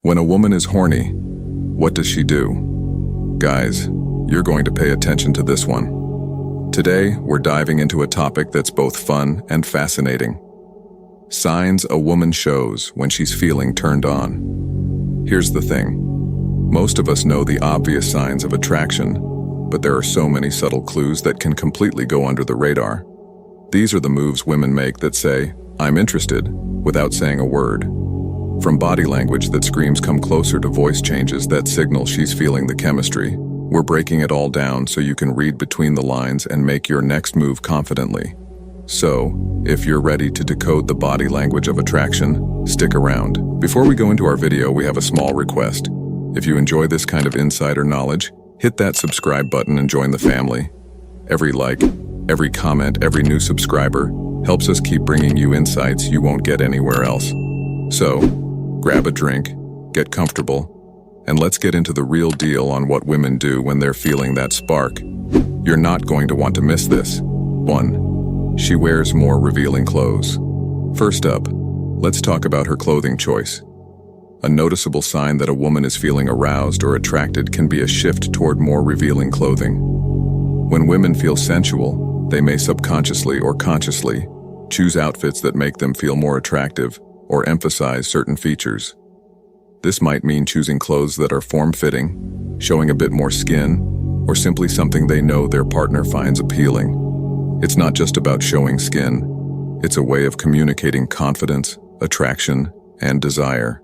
When a woman is horny, what does she do? Guys, you're going to pay attention to this one. Today, we're diving into a topic that's both fun and fascinating. Signs a woman shows when she's feeling turned on. Here's the thing. Most of us know the obvious signs of attraction, but there are so many subtle clues that can completely go under the radar. These are the moves women make that say, "I'm interested," without saying a word. From body language that screams "come closer" to voice changes that signal she's feeling the chemistry, we're breaking it all down so you can read between the lines and make your next move confidently. So, if you're ready to decode the body language of attraction, stick around. Before we go into our video, we have a small request. If you enjoy this kind of insider knowledge, hit that subscribe button and join the family. Every like, every comment, every new subscriber helps us keep bringing you insights you won't get anywhere else. So, grab a drink, get comfortable, and let's get into the real deal on what women do when they're feeling that spark. You're not going to want to miss this. 1. She wears more revealing clothes. First up, let's talk about her clothing choice. A noticeable sign that a woman is feeling aroused or attracted can be a shift toward more revealing clothing. When women feel sensual, they may subconsciously or consciously choose outfits that make them feel more attractive or emphasize certain features. This might mean choosing clothes that are form-fitting, showing a bit more skin, or simply something they know their partner finds appealing. It's not just about showing skin. It's a way of communicating confidence, attraction, and desire.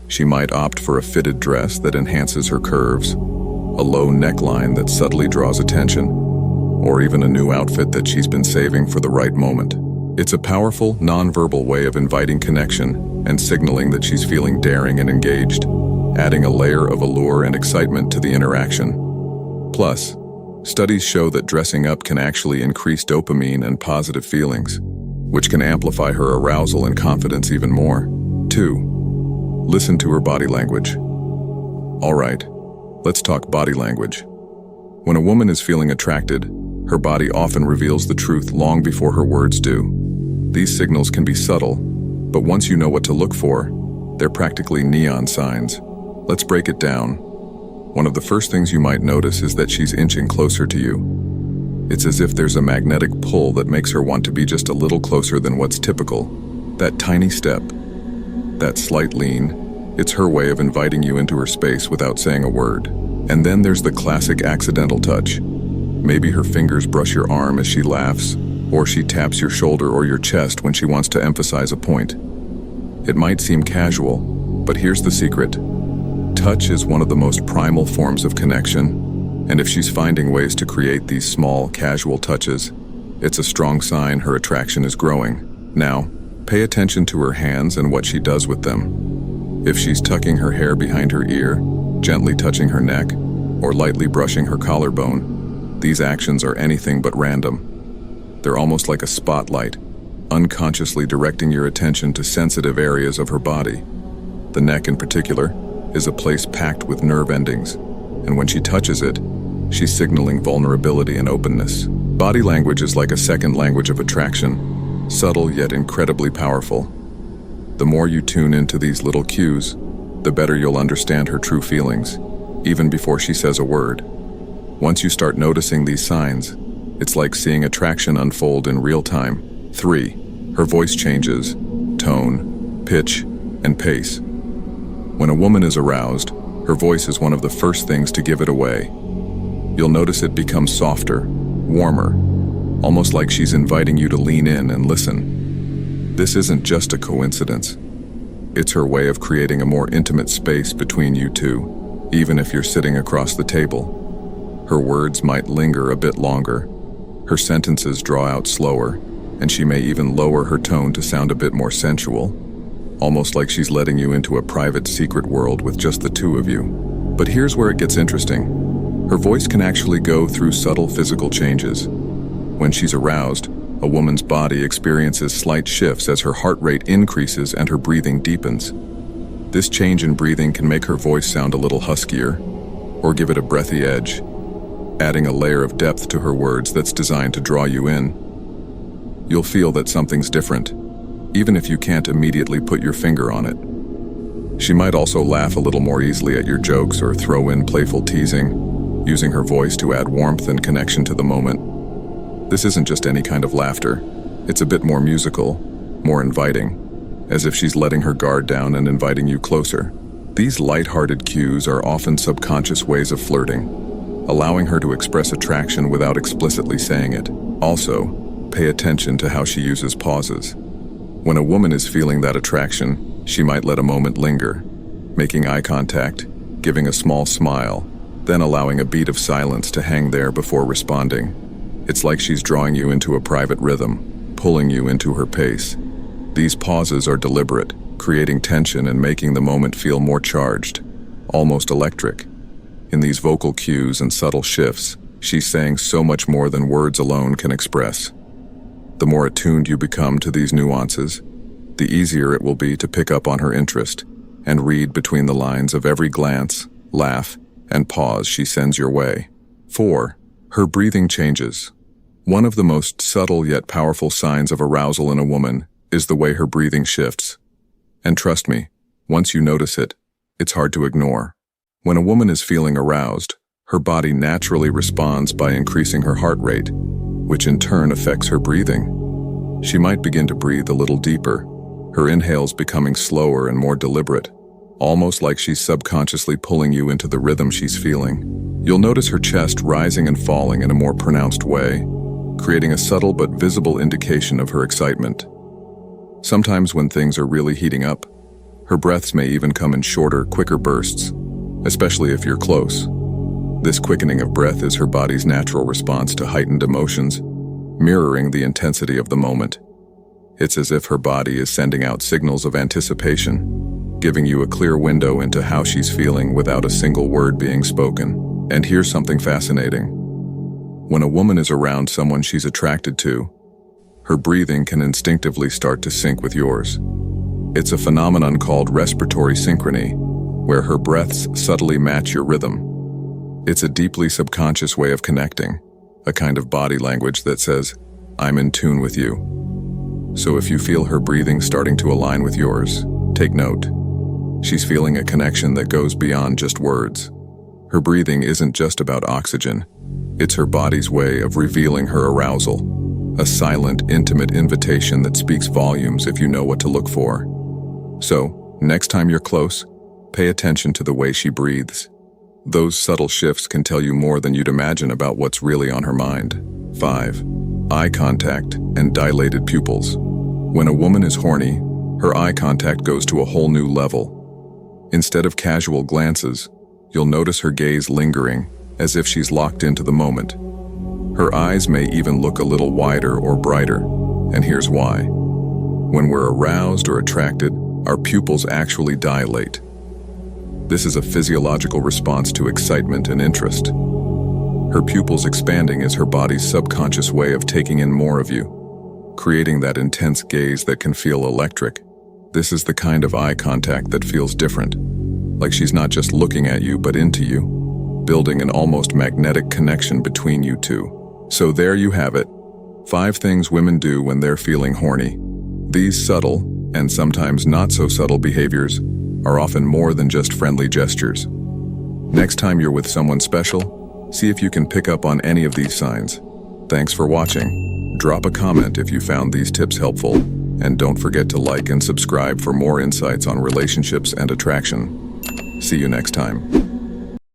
She might opt for a fitted dress that enhances her curves, a low neckline that subtly draws attention, or even a new outfit that she's been saving for the right moment. It's a powerful, non-verbal way of inviting connection and signaling that she's feeling daring and engaged, adding a layer of allure and excitement to the interaction. Plus, studies show that dressing up can actually increase dopamine and positive feelings, which can amplify her arousal and confidence even more. 2. Listen to her body language. All right, let's talk body language. When a woman is feeling attracted, her body often reveals the truth long before her words do. These signals can be subtle, but once you know what to look for, they're practically neon signs. Let's break it down. One of the first things you might notice is that she's inching closer to you. It's as if there's a magnetic pull that makes her want to be just a little closer than what's typical. That tiny step, that slight lean, it's her way of inviting you into her space without saying a word. And then there's the classic accidental touch. Maybe her fingers brush your arm as she laughs, or she taps your shoulder or your chest when she wants to emphasize a point. It might seem casual, but here's the secret. Touch is one of the most primal forms of connection, and if she's finding ways to create these small, casual touches, it's a strong sign her attraction is growing. Now, pay attention to her hands and what she does with them. If she's tucking her hair behind her ear, gently touching her neck, or lightly brushing her collarbone, these actions are anything but random. They're almost like a spotlight, unconsciously directing your attention to sensitive areas of her body. The neck in particular is a place packed with nerve endings, and when she touches it, she's signaling vulnerability and openness. Body language is like a second language of attraction, subtle yet incredibly powerful. The more you tune into these little cues, the better you'll understand her true feelings, even before she says a word. Once you start noticing these signs, it's like seeing attraction unfold in real time. 3. Her voice changes, tone, pitch, and pace. When a woman is aroused, her voice is one of the first things to give it away. You'll notice it becomes softer, warmer, almost like she's inviting you to lean in and listen. This isn't just a coincidence. It's her way of creating a more intimate space between you two, even if you're sitting across the table. Her words might linger a bit longer. Her sentences draw out slower, and she may even lower her tone to sound a bit more sensual, almost like she's letting you into a private secret world with just the two of you. But here's where it gets interesting. Her voice can actually go through subtle physical changes. When she's aroused, a woman's body experiences slight shifts as her heart rate increases and her breathing deepens. This change in breathing can make her voice sound a little huskier, or give it a breathy edge, adding a layer of depth to her words that's designed to draw you in. You'll feel that something's different, even if you can't immediately put your finger on it. She might also laugh a little more easily at your jokes or throw in playful teasing, using her voice to add warmth and connection to the moment. This isn't just any kind of laughter. It's a bit more musical, more inviting, as if she's letting her guard down and inviting you closer. These light-hearted cues are often subconscious ways of flirting, allowing her to express attraction without explicitly saying it. Also, pay attention to how she uses pauses. When a woman is feeling that attraction, she might let a moment linger, making eye contact, giving a small smile, then allowing a beat of silence to hang there before responding. It's like she's drawing you into a private rhythm, pulling you into her pace. These pauses are deliberate, creating tension and making the moment feel more charged, almost electric. In these vocal cues and subtle shifts, she's saying so much more than words alone can express. The more attuned you become to these nuances, the easier it will be to pick up on her interest and read between the lines of every glance, laugh, and pause she sends your way. 4. Her breathing changes. One of the most subtle yet powerful signs of arousal in a woman is the way her breathing shifts. And trust me, once you notice it, it's hard to ignore. When a woman is feeling aroused, her body naturally responds by increasing her heart rate, which in turn affects her breathing. She might begin to breathe a little deeper, her inhales becoming slower and more deliberate, almost like she's subconsciously pulling you into the rhythm she's feeling. You'll notice her chest rising and falling in a more pronounced way, creating a subtle but visible indication of her excitement. Sometimes when things are really heating up, her breaths may even come in shorter, quicker bursts, especially if you're close. This quickening of breath is her body's natural response to heightened emotions, mirroring the intensity of the moment. It's as if her body is sending out signals of anticipation, giving you a clear window into how she's feeling without a single word being spoken. And here's something fascinating. When a woman is around someone she's attracted to, her breathing can instinctively start to sync with yours. It's a phenomenon called respiratory synchrony, where her breaths subtly match your rhythm. It's a deeply subconscious way of connecting, a kind of body language that says, "I'm in tune with you." So if you feel her breathing starting to align with yours, take note. She's feeling a connection that goes beyond just words. Her breathing isn't just about oxygen. It's her body's way of revealing her arousal, a silent, intimate invitation that speaks volumes if you know what to look for. So, next time you're close, pay attention to the way she breathes. Those subtle shifts can tell you more than you'd imagine about what's really on her mind. 5. Eye contact and dilated pupils. When a woman is horny, her eye contact goes to a whole new level. Instead of casual glances, you'll notice her gaze lingering, as if she's locked into the moment. Her eyes may even look a little wider or brighter, and here's why. When we're aroused or attracted, our pupils actually dilate. This is a physiological response to excitement and interest. Her pupils expanding is her body's subconscious way of taking in more of you, creating that intense gaze that can feel electric. This is the kind of eye contact that feels different, like she's not just looking at you but into you, building an almost magnetic connection between you two. So there you have it, 5 things women do when they're feeling horny. These subtle, and sometimes not so subtle behaviors are often more than just friendly gestures. Next time you're with someone special, see if you can pick up on any of these signs. Thanks for watching. Drop a comment if you found these tips helpful, and don't forget to like and subscribe for more insights on relationships and attraction. See you next time.